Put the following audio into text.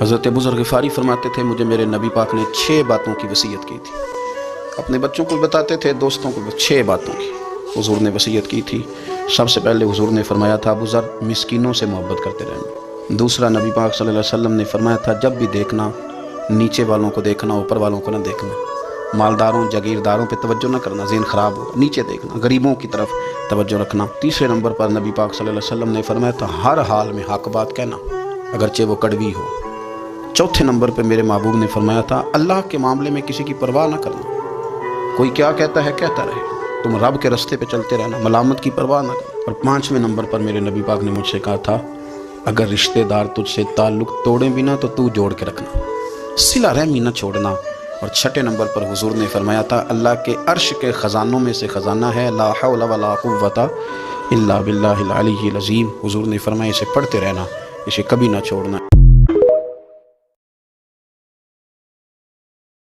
حضرت ابو ذر غفاری فرماتے تھے مجھے میرے نبی پاک نے 6 باتوں کی وصیت کی تھی. اپنے بچوں کو بتاتے تھے، دوستوں کو 6 باتوں کی حضور نے وصیت کی تھی. سب سے پہلے حضور نے فرمایا تھا ابو ذر مسکینوں سے محبت کرتے رہنا. دوسرا نبی پاک صلی اللہ علیہ وسلم نے فرمایا تھا جب بھی دیکھنا نیچے والوں کو دیکھنا، اوپر والوں کو نہ دیکھنا. مالداروں جاگیرداروں پہ توجہ نہ کرنا، ذہن خراب ہوگا. نیچے دیکھنا، غریبوں کی طرف توجہ رکھنا. تیسرے نمبر پر نبی پاک صلی اللہ علیہ وسلم نے فرمایا تھا ہر حال میں حق بات کہنا اگرچہ وہ کڑوی ہو. چوتھے نمبر پہ میرے محبوب نے فرمایا تھا اللہ کے معاملے میں کسی کی پرواہ نہ کرنا. کوئی کیا کہتا ہے کہتا رہے، تم رب کے رستے پہ چلتے رہنا، ملامت کی پرواہ نہ کرنا. اور 5ویں نمبر پر میرے نبی پاک نے مجھ سے کہا تھا اگر رشتہ دار تجھ سے تعلق توڑیں بھی نہ تو جوڑ کے رکھنا، صلہ رحمی نہ چھوڑنا. اور 6 نمبر پر حضور نے فرمایا تھا اللہ کے عرش کے خزانوں میں سے خزانہ ہے لا حول ولا قوت الا باللہ العلی العظیم. حضور نے فرمایا اسے پڑھتے رہنا، اسے کبھی نہ چھوڑنا.